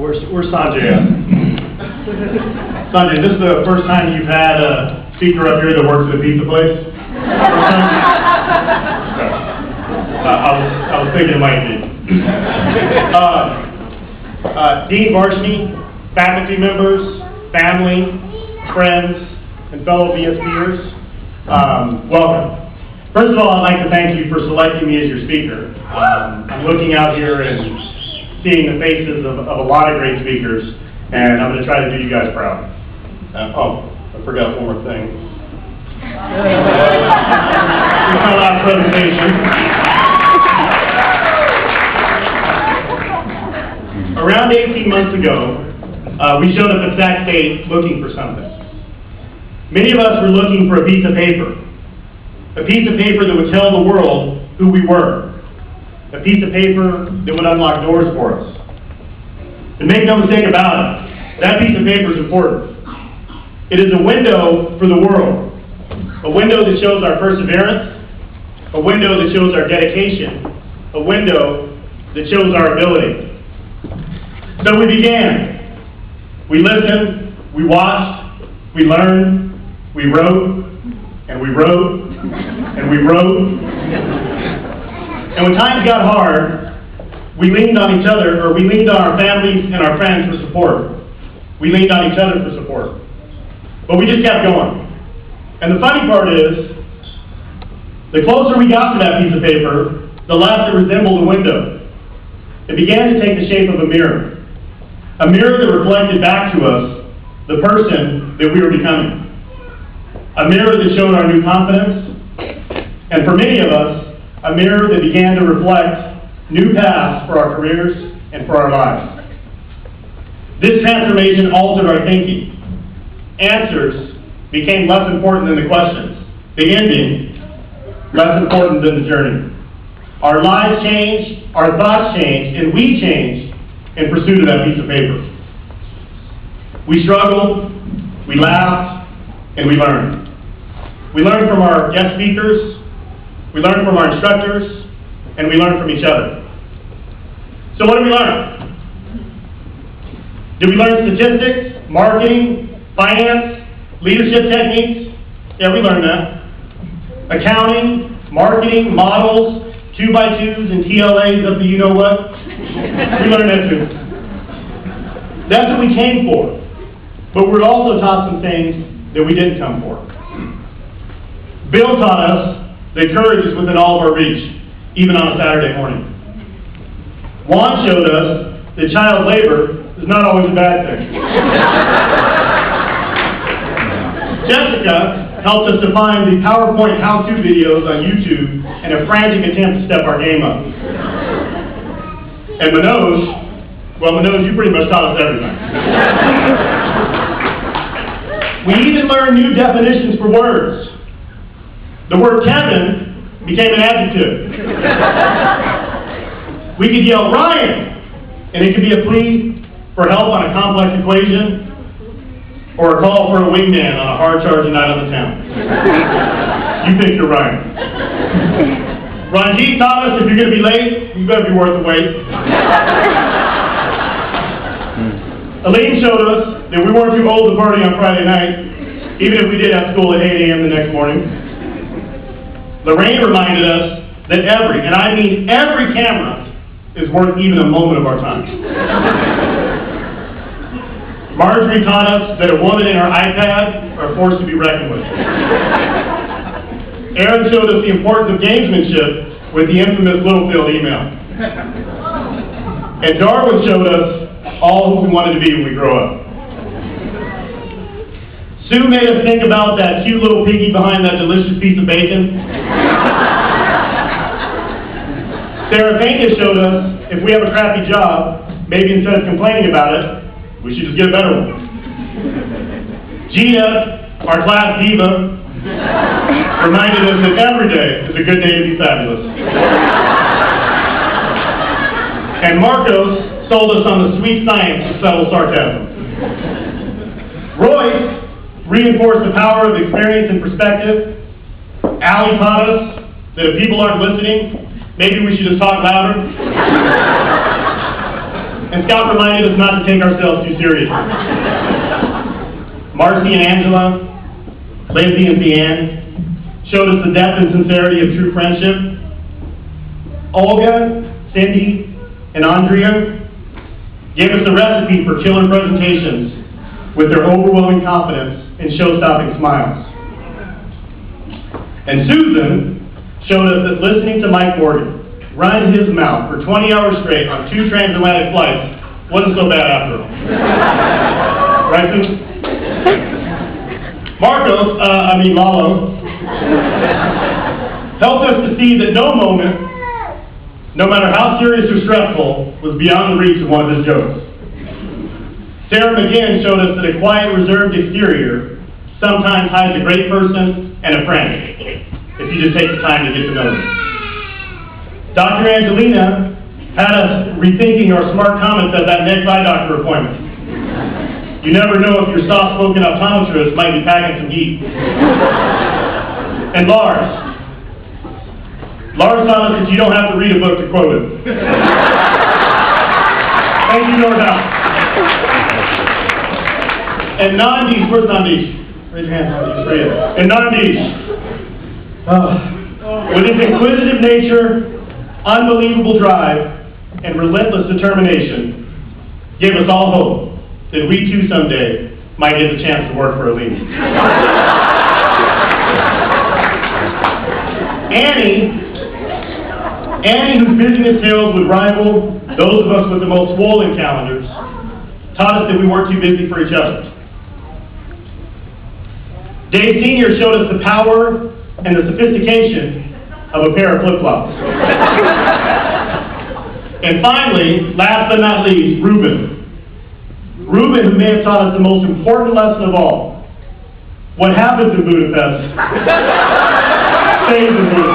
Where's Sanjay at? Sanjay, this is the first time you've had a speaker up here that works at a pizza place? First time? I was thinking it might be. Dean Varshney, faculty members, family, friends, and fellow VSPIers, welcome. First of all, I'd like to thank you for selecting me as your speaker. I'm looking out here and seeing the faces of a lot of great speakers, and I'm going to try to do you guys proud. I forgot one more thing. It's my last presentation. Around 18 months ago, we showed up at Sac State looking for something. Many of us were looking for a piece of paper that would tell the world who we were, a piece of paper that would unlock doors for us. And make no mistake about it, that piece of paper is important. It is a window for the world, a window that shows our perseverance, a window that shows our dedication, a window that shows our ability. So we began. We listened, we watched, we learned, we wrote, and we wrote, and we wrote. And when times got hard, we leaned on each other, or we leaned on our families and our friends for support. We leaned on each other for support. But we just kept going. And the funny part is, the closer we got to that piece of paper, the less it resembled a window. It began to take the shape of a mirror that reflected back to us the person that we were becoming. A mirror that showed our new confidence, and for many of us, a mirror that began to reflect new paths for our careers and for our lives. This transformation altered our thinking. Answers became less important than the questions. The ending, less important than the journey. Our lives changed, our thoughts changed, and we changed in pursuit of that piece of paper. We struggled, we laughed, and we learned. We learned from our guest speakers, we learned from our instructors, and we learned from each other. So what did we learn? Did we learn statistics, marketing, finance, leadership techniques? Yeah, we learned that. Accounting, marketing, models, 2x2s and TLAs up to you know what? We learned that too. That's what we came for. But we're also taught some things that we didn't come for. Bill taught us that courage is within all of our reach, even on a Saturday morning. Juan showed us that child labor is not always a bad thing. Jessica helped us to find the PowerPoint how-to videos on YouTube in a frantic attempt to step our game up. And Manoj, you pretty much taught us everything. We even learned new definitions for words. The word Kevin became an adjective. We could yell Ryan, and it could be a plea for help on a complex equation, or a call for a wingman on a hard-charging night on the town. You pick your Ryan. Ranjit taught us if you're going to be late, you better be worth the wait. Elaine showed us that we weren't too old to party on Friday night, even if we did have school at 8 a.m. the next morning. Lorraine reminded us that every, and I mean every camera, is worth even a moment of our time. Marjorie taught us that a woman and her iPad are a force to be reckoned with. Aaron showed us the importance of gamesmanship with the infamous Littlefield email. And Darwin showed us all who we wanted to be when we grow up. Sue made us think about that cute little piggy behind that delicious piece of bacon. Sarah Pena showed us if we have a crappy job, maybe instead of complaining about it, we should just get a better one. Gina, our class diva, reminded us that every day is a good day to be fabulous. And Marcos sold us on the sweet science of subtle sarcasm. Royce reinforced the power of experience and perspective. Allie taught us that if people aren't listening, maybe we should just talk louder. And Scott reminded us not to take ourselves too seriously. Marcy and Angela, Lindsay and Deanne showed us the depth and sincerity of true friendship. Olga, Cindy, and Andrea gave us a recipe for killer presentations with their overwhelming confidence and show-stopping smiles. And Susan showed us that listening to Mike Morgan run his mouth for 20 hours straight on 2 transatlantic flights wasn't so bad after all. Right, Susan? Lalo, helped us to see that no moment, no matter how serious or stressful, was beyond the reach of one of his jokes. Sarah McGinn showed us that a quiet, reserved exterior sometimes hides a great person and a friend, if you just take the time to get to know them. Dr. Angelina had us rethinking our smart comments at that next eye doctor appointment. You never know if your soft-spoken optometrist might be packing some heat. And Lars taught us that you don't have to read a book to quote it. Thank you, Nordhaus. And Nandish, where's Nandish? Raise your hand, Nandish, right here. And Nandish, with his inquisitive nature, unbelievable drive, and relentless determination, gave us all hope that we too someday might get the chance to work for Alina. Annie, whose busyness tales would rival those of us with the most swollen calendars, taught us that we weren't too busy for each other. Dave Sr. showed us the power and the sophistication of a pair of flip-flops. And finally, last but not least, Ruben, who may have taught us the most important lesson of all. What happens in Budapest stays in Budapest.